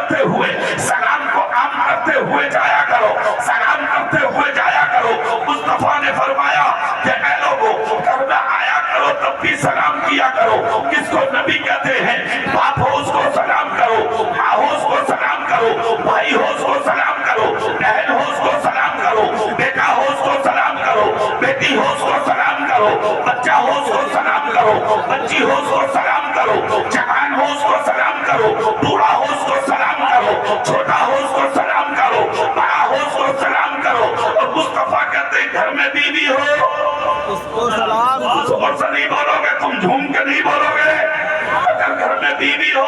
करते हुए, सलाम को आम करते हुए जाया करो, सलाम करते हुए जाया करो। मुस्तफा ने फरमाया कि ऐ लोगों, घर में आया करो तब भी सलाम किया करो। किसको नबी कहते हैं? बाप हो उसको सलाम करो, माँ हो उसको सलाम करो, भाई हो उसको सलाम करो, बहन हो उसको सलाम करो, बेटा हो उसको सलाम करो, बेटी हो उसको सलाम करो, बच्चा हो उसको सलाम करो, बच्ची हो उसको सलाम करो, जवान हो उसको सलाम करो, बूढ़ा हो उसको सलाम करो, छोटा हो उसको सलाम करो, बड़ा हो उसको सलाम करो। और मुस्तफा कहते घर में बीवी हो उसको सलाम। जोर से नहीं बोलोगे, तुम झूम के नहीं बोलोगे। अगर घर में बीवी हो,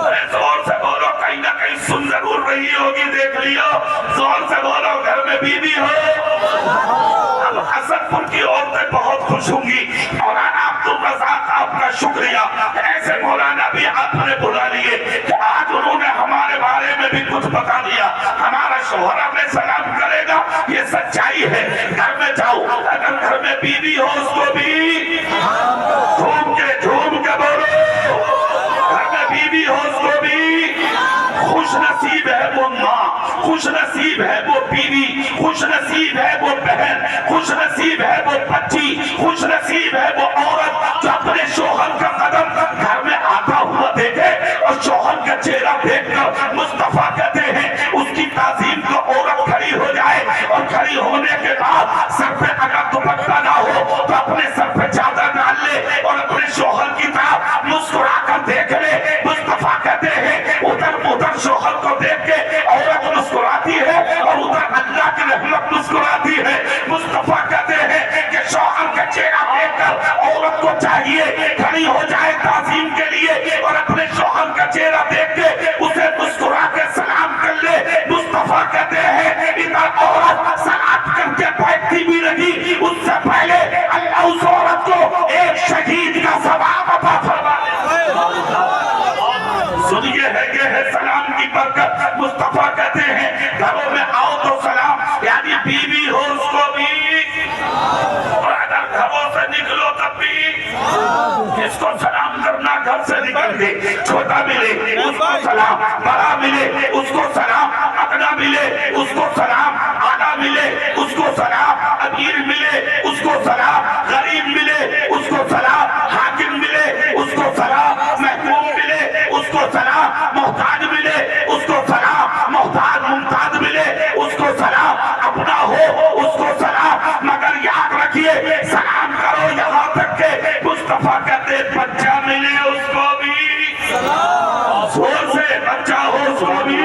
अरे जोर से बोलो, कहीं ना कहीं सुन जरूर रही होगी, देख लियो। जोर से बोलो, घर में बीवी हो। अब हसनपुर की औरतें बहुत खुश होंगी। मौलाना अब्दुल रज़ाक आपका शुक्रिया, ऐसे मौलाना भी आपने बुला लिए कि आज उन्होंने हमारे बारे में भी कुछ बता दिया। हमारा शोहर हमें सलाम करेगा, ये सच्चाई है। घर में जाओ, अगर घर में बीवी हो उसको भी झूम के बोलो। घर में बीवी हो उसको भी खुश नसीब है वो माँ, खुश नसीब है वो बीवी, खुश नसीब है वो बहन, खुश नसीब है वो बच्ची, खुश नसीब है वो औरत जो अपने शोहर का कदम घर में आता हुआ देखे और शोहर का चेहरा देखकर मुस्तफा कहते हैं उसकी ताजीम को औरत खड़ी हो जाए। और खड़ी होने के बाद सर पे अगर दुपट्टा ना हो तो अपने सर पे चादर डाल ले और अपने शोहर की तरफ मुस्कुरा कर देख ले। मुस्तफा कहते हैं उधर शोहर को देख के औरत मुस्कुराती है और उधर अल्लाह की रहमत मुस्कुराती है। मुस्तफा कहते हैं कि शोहर का चेहरा देखकर औरत को चाहिए खड़ी हो जाए ताज़ीम के लिए और अपने शोहर का चेहरा देख के उसे मुस्कुरा के सलाम कर ले। मुस्तफा कहते हैं इधर औरत सलाम करके बैठती भी नहीं, उससे पहले अल्लाह उस औरत को एक शहीद का सवाब अता फरमा दे। सुनिए है सलाम की बरकत। मुस्तफा कहते हैं घरों में आओ तो सलाम, यानी बीवी हो उसको भी, और अगर घरों से निकलो तब भी किसको सलाम करना? घर से निकल के छोटा मिले उसको सलाम, बड़ा मिले उसको सलाम, अपना मिले उसको सलाम, आला मिले उसको सलाम, अमीर मिले उसको सलाम, गरीब मिले उसको सलाम, हाकिम मिले उसको सलाम, महकूम मिले उसको सलाम, मोहताज मिले उसको सलाम, मोहताज मुमताज मिले उसको सलाम, अपना हो उसको सलाम। मगर याद रखिए सलाम करो यहाँ तक के मुस्तफा कहते बच्चा मिले उसको भी जोर से, बच्चा हो उसको भी।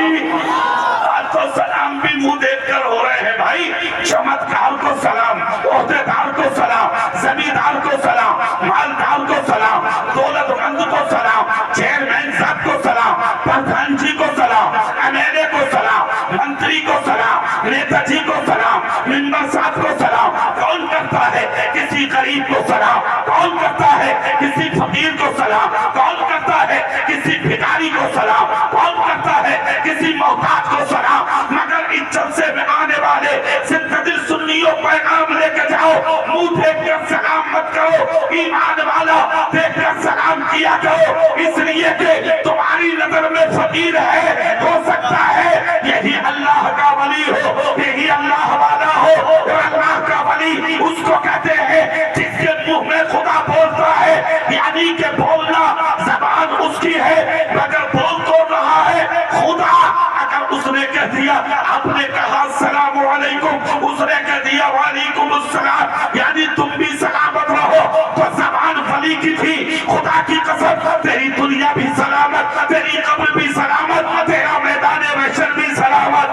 आज तो सलाम भी मुंह देखकर हो रहे हैं भाई। चमत्कार को सलाम, ओहदेदार को सलाम, जमींदार को सलाम, मालदार को सलाम, दौलतमंद को सलाम, चेयरमैन साहब को सलाम, प्रधान जी को सलाम, एमएलए को सलाम, मंत्री को सलाम, नेताजी को सलाम, मेंबर साहब को सलाम। कौन करता है? किसी गरीब को सलाम, कौन करता है? किसी फकीर को सलाम, कौन करता है? किसी भिखारी को सलाम, कौन करता है? किसी मोहताज को सलाम। मगर इस जलसे में आने वाले सिद्दीक़ सुन्नियों पैगाम लेके जाओ, मुंह देख कर सलाम मत करो, ईमान वाला देख कर सलाम किया करो। इसलिए कि तुम्हारी नजर में फकीर है, हो सकता है यही अल्लाह का वली हो, यही अल्लाह वाला हो। और अल्लाह का वली उसको कहते हैं जिसके मुंह में खुदा बोलता है, यानी कि बोलना जबान उसकी है मगर बोल तो रहा है खुदा। अगर उसने कह दिया, आपने कहा अस्सलामु अलैकुम, उसने कह दिया वालेकुम अस्सलाम, यानी तुम भी सलामत रहो। तो जबान वली की थी, खुदा की कसम तेरी दुनिया भी सलामत, तेरी कब्र भी सलामत, तेरा मैदान महशर भी सलामत।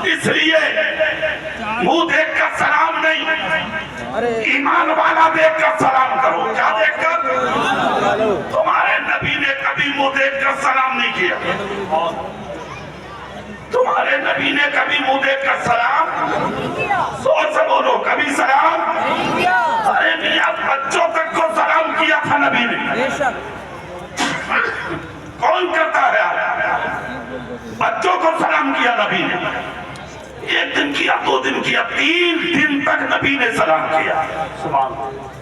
इसलिए मुंह देखकर सलाम नहीं, ईमान वाला देखकर सलाम करो। क्या देखकर? तुम्हारे नबी ने कभी मुंह देखकर सलाम नहीं किया, तुम्हारे नबी ने कभी मुंह देखकर सलाम, सोच से बोलो, कभी सलाम। अरे मियां बच्चों तक को सलाम किया था नबी ने। कौन करता है? बच्चों को सलाम किया नबी ने। एक दिन किया, 2 दिन किया, 3 दिन तक नबी ने सलाम किया।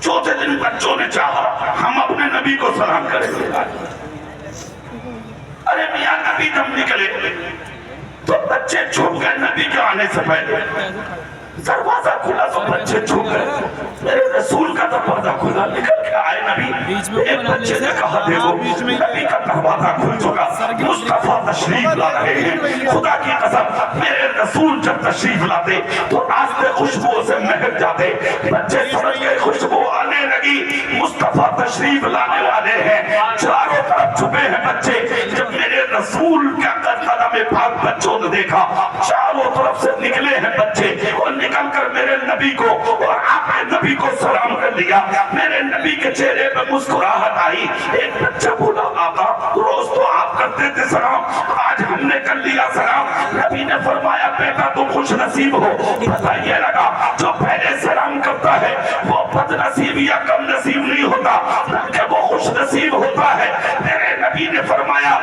चौथे दिन बच्चों ने चाहा हम अपने नबी को सलाम करेंगे। अरे मियां नबी जब निकले तो बच्चे छुप गए नबी के आने से पहले। दरवाजा खुला तो बच्चे छुप गए। मेरे रसूल का दरवाजा खुला, निकल के आए नबी। एक बच्चे ने कहा देखो नबी का दरवाजा खुल चुका, मुस्तफा तशरीफ ला रहे हैं। खुदा की कसम मेरे रसूल जब तशरीफ लाते तो रास्ते खुशबू से महक जाते। बच्चे समझ गए खुशबू आने लगी, मुस्तफा तशरीफ लाने वाले हैं। चारों तरफ छुपे हैं बच्चे। जब मेरे रसूल का कदम पाक बच्चों ने देखा, चारों तरफ से निकले हैं बच्चे और निकल कर मेरे नबी को और आपके नबी को सलाम कर लिया। मेरे नबी के चेहरे पर मुस्कुराहट आई। एक बच्चा बोला आका रोज तो आप करते थे सलाम, आज हमने कर लिया सलाम। नबी ने फरमाया बेटा तुम खुश नसीब हो। पता ये लगा जो पहले सलाम करता है वो बदनसीब या कम नसीब नहीं होता, बल्कि वो खुश नसीब होता है। मेरे नबी ने फरमाया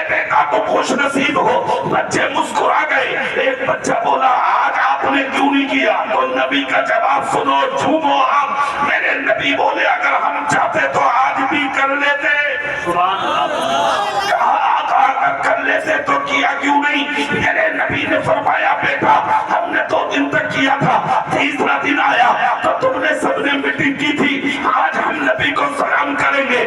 बेटा तुम खुश नसीब हो। बच्चे मुस्कुरा गए। एक बच्चा बोला आज आपने क्यों नहीं किया? तो नबी का जवाब सुनो, झूमो आप। मेरे नबी बोले अगर हम चाहते तो आज भी कर लेते। कर लेते तो किया क्यों नहीं? मेरे नबी ने फरमाया बेटा हमने 2 दिन तक किया था, तीसरा दिन आया तो तुमने सबने मीटिंग की थी, आज हम नबी को सलाम करेंगे।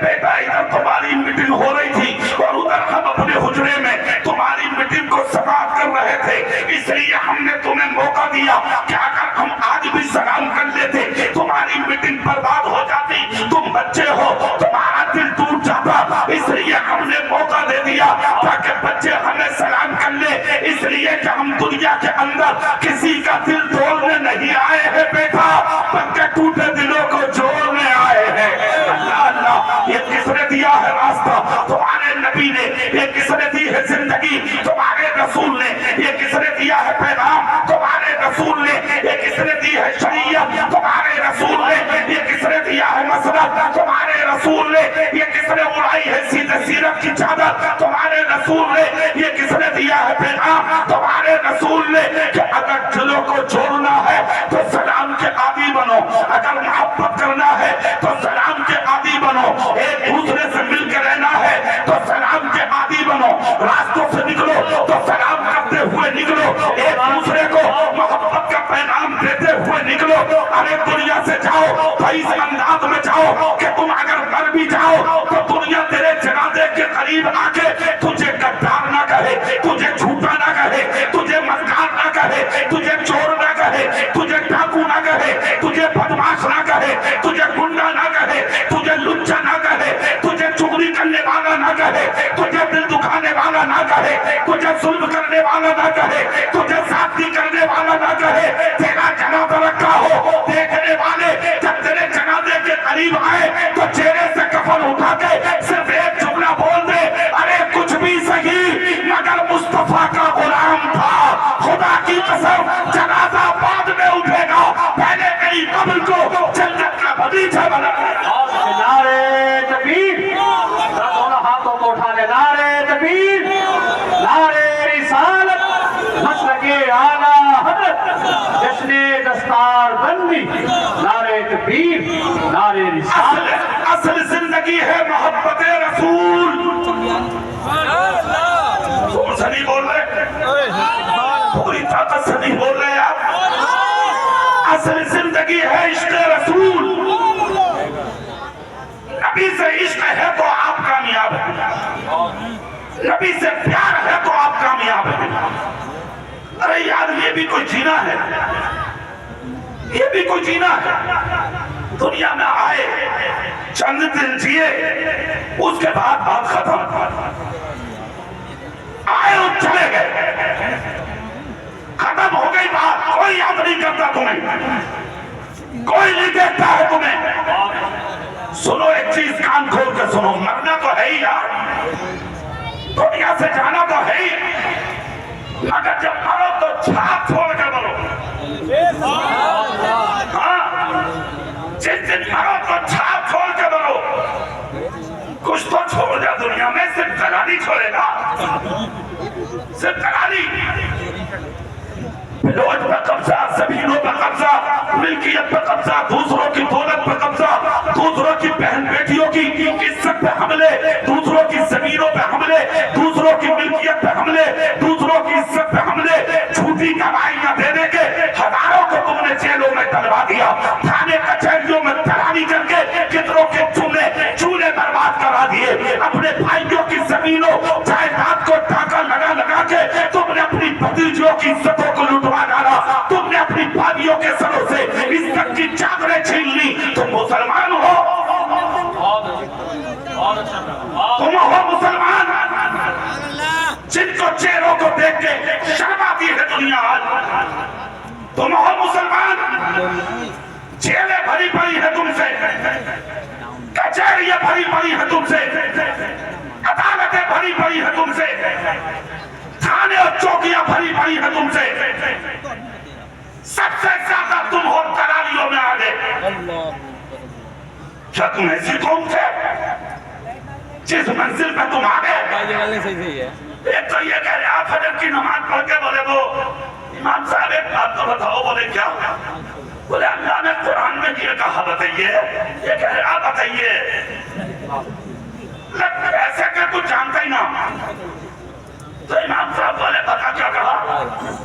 बेटा इधर तुम्हारी मीटिंग हो रही थी और उधर हम अपने हुजरे में तुम्हारी मीटिंग को समाप्त कर रहे थे, इसलिए हमने तुम्हें मौका दिया कि अगर हम आज भी सलाम कर लेते तुम्हारी मीटिंग बर्बाद हो जाती। तुम बच्चे हो, तुम्हारा दिल टूट जाता, इसलिए हमने मौका दे दिया ताकि बच्चे हमें सलाम कर ले। इसलिए कि हम दुनिया के अंदर किसी का दिल तोड़ने नहीं आए हैं बेटा, बल्कि टूटे दिलों को जोड़ने आए हैं। अल्लाह अल्लाह, ये किसने दिया है रास्ता? तुम्हारे नबी ने। ये किसने दी है जिंदगी? तुम्हारे रसूल ने। ये किसने दिया है पैगाम? तुम्हारे रसूल ने। ये किसने दी है शरीयत? तुम्हारे रसूल ने। ये किसने दिया है मसलक? तुम्हारे रसूल ने। ये किसने उड़ाई है सीधे सीरत की चादर? तुम्हारे रसूल ने। ये किसने दिया है पैगाम? तुम्हारे रसूल ने। कि अगर दिलों को जोड़ना है तो सलाम के आदी बनो, अगर मोहब्बत करना है तो सलाम के आदी बनो, एक दूसरे से मिलकर रहना है तो सलाम के आदी बनो, रास्तों से निकलो तो सलाम करते हुए निकलो, एक दूसरे को मोहब्बत का पैगाम देते हुए निकलो। अरे दुनिया से जाओ तो इस अंदाज में जाओ कि तुम अगर मर भी जाओ तो दुनिया तेरे जनाजे के करीब आके तुझे गद्दार ना कहे, तुझे झूठा ना कहे, तुझे मक्कार ना कहे, तुझे चोर ना कहे, तुझे डाकू ना कहे, तुझे बदमाश ना कहे, तुझे गुंडा ना कहे, तुझे लुच्चा ना कहे, तुझे चुगली करने वाला ना कहे, तुझे दिल दुखाने वाला ना कहे, तुझे जुल्म करने वाला ना कहे, तुझे साथी करने वाला ना कहे। तेरा जनाजा रखा हो, देखने वाले जब तेरे जनाजे के करीब आए तो चेहरे से कफन उठा के सिर्फ एक जुमला बोल दे, अरे कुछ भी सही मगर मुस्तफा का गुलाम था। खुदा की कसम जनाजा बाद में उठेगा, पहले मेरी कब्र को जन्नत का बगीचा बना। नारे तकबीर, दोनों हाथों को उठा ले। नारे तकबीर, नारे रिसालत, मसलके आला हज़रत, जश्ने दस्तार बंदी। नारे तकबीर, नारे रिसालत। असल जिंदगी है मोहब्बत रसूल। जोर से नहीं बोल रहे, पूरी ताकत से नहीं बोल रहे आप। असल जिंदगी है इश्क रसूल। नबी से इश्क है तो आप कामयाब हैं, नबी से प्यार है तो आप कामयाब हैं। अरे यार ये भी कोई जीना है, ये भी कोई जीना है। दुनिया में आए, चंद दिन जिए, उसके बाद बात खत्म। आए और चले गए, खत्म हो गई बात। कोई याद नहीं करता तुम्हें, कोई नहीं देखता है तुम्हें। सुनो एक चीज कान खोल के सुनो, मरना तो है ही यार, दुनिया से जाना तो है ही, मगर जब मरो तो छाप छोड़ के मरो। हाँ, जिस दिन मरो तो छाप छोड़ के मरो। कुछ तो छोड़ जा दुनिया में, सिर्फ दलाली छोड़ेगा, सिर्फ दलाली। फिलौज पे कब्जा, जमीनों पे कब्जा, मिल्कियत पे कब्जा, दूसरों की दौलत पे कब्जा, दूसरों की बहन बेटियों की इज्जत पे हमले, दूसरों की जमीनों पे हमले, की इज्जतों को लुटवा डाला, तुमने अपनी भाइयों के सरों से इज्जत की चादरें छीन ली। तुम मुसलमान हो, तुम हो मुसलमान जिनको चेहरों को देख के शर्म आती है दुनिया आज। तुम हो मुसलमान, जेलें भरी पड़ी है तुमसे, कचहरियां भरी पड़ी है तुमसे, अदालतें भरी पड़ी है तुमसे, थाने और चौकियां भरी पड़ी है तुमसे। सबसे ज्यादा तुम हो तरारियों में आगे। क्या तुम ऐसी कौम थे जिस मंजिल पे तुम आ गए? एक तो ये कह रहे आप फजर की नमाज पढ़ के बोले वो इमाम साहब एक बात तो बताओ। बोले क्या? बोले अल्लाह ने कुरान में ये कहा बताइए। ये कह रहे आप बताइए। ऐसे कर कुछ जानता ही ना। तो इमाम साहब बोले बता क्या कहा?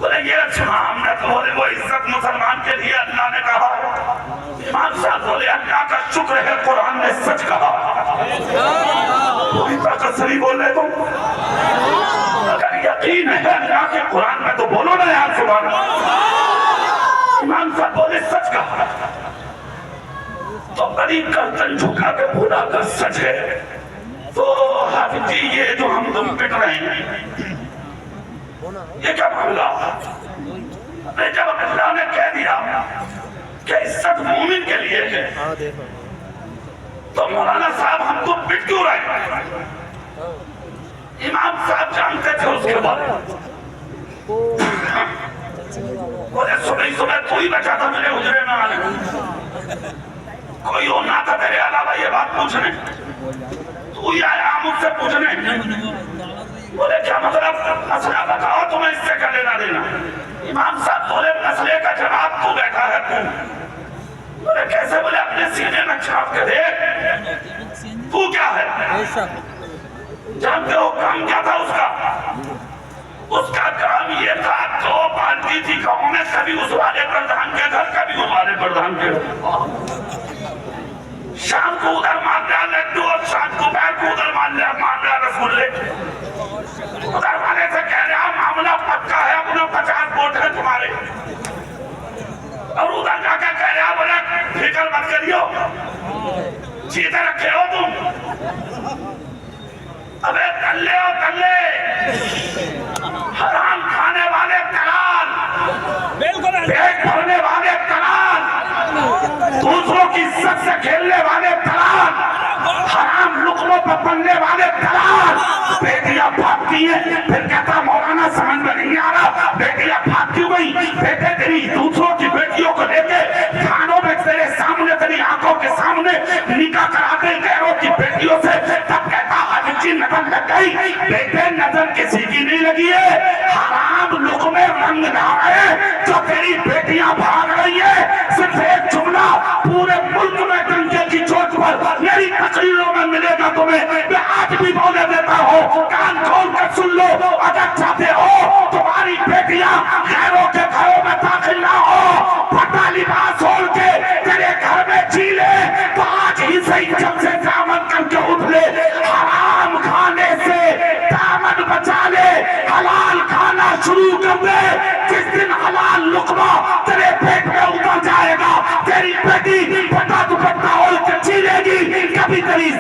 बोले ये सुना हमने। तो बोले वो इज्जत मुसलमान के लिए अल्लाह ने कहा। इमाम साहब बोले अल्लाह का शुक्र है कुरान ने सच कहा। पूरी ताकत से नहीं बोल रहे तुम? अगर यकीन है अल्लाह के कुरान में तो बोलो ना यार सुभान अल्लाह। इमाम साहब बोले सच कहा। तो गरीब गर्दन झुका के पूरा कर सच है। तो हाफिज जी ये जो हम तुम पिट रहे हैं ये क्या मामला? जब अल्लाह ने कह दिया कि इज्जत मोमिन के लिए है तो मौलाना साहब हम तो पिट क्यों रहे? इमाम साहब जानते थे उसके बारे में। बोले सुबह सुबह तू ही बचा था मेरे उजरे में आने। कोई और ना था तेरे अलावा ये बात पूछने। तू ही आया मुझसे पूछने। बोले क्या मतलब? मसला बताओ तुम्हें इससे क्या लेना देना? इमाम साहब बोले मसले का जवाब तू बैठा है तू। बोले कैसे? बोले अपने सीने में छाप के देख तू क्या है। जानते हो काम क्या था उसका? उसका काम ये था तो पार्टी थी गाँव में, कभी उस वाले प्रधान के घर कभी उस वाले प्रधान के घर। शाम को उधर मार दिया लड्डू और शाम को पैर को उधर मार दिया रसगुल्ले। उधर वाले से कह रहा मामला पक्का है, अपना 50 वोट है तुम्हारे। और उधर जाकर कह रहा बोले फिक्र मत करियो, जीते रखे हो तुम। अबे तल्ले हो तल्ले, हराम खाने वाले दलाल, पेट भरने वाले दलाल, दूसरों की इज्जत से खेलने वाले दलाल, हराम लुकमों पर बनने वाले दलाल। बेटियां भागती हैं फिर कहता मौलाना समझ में नहीं आ रहा बेटियां भाग क्यों गई? बेटे तेरी दूसरों की बेटियों को लेके थानों में तेरे सामने तेरी आंखों के सामने निकाह कराते गैरों की बेटियों से। तब कहता हाजी नजर लग गई। बेटे नजर किसी की नहीं लगी है, हराम लुकमे रंग ना रहे जो तेरी बेटियां भाग रही है। सिर्फ एक जुमला पूरे मुल्क में डंके की चोट पर मेरी तकरीरों में मिलेगा तुम्हें। मैं आज भी बोले देता हूँ, कान खोल कर सुन लो। अगर चाहते हो तुम्हारी बेटियां गैरों के घरों में दाखिल ना हो, फटा लिबास ओढ़ के तेरे घर में जी ले, तो आज ही सही जब से दामन करके उठ ले। हराम खाने से दामन बचा ले, हलाल खाना शुरू कर दे। जिस दिन हलाल लुकमा तेरे पेट में उतर जाएगा, तेरी बेटी फटा दुपट्टा ओढ़ के जी लेगी, कभी तेरी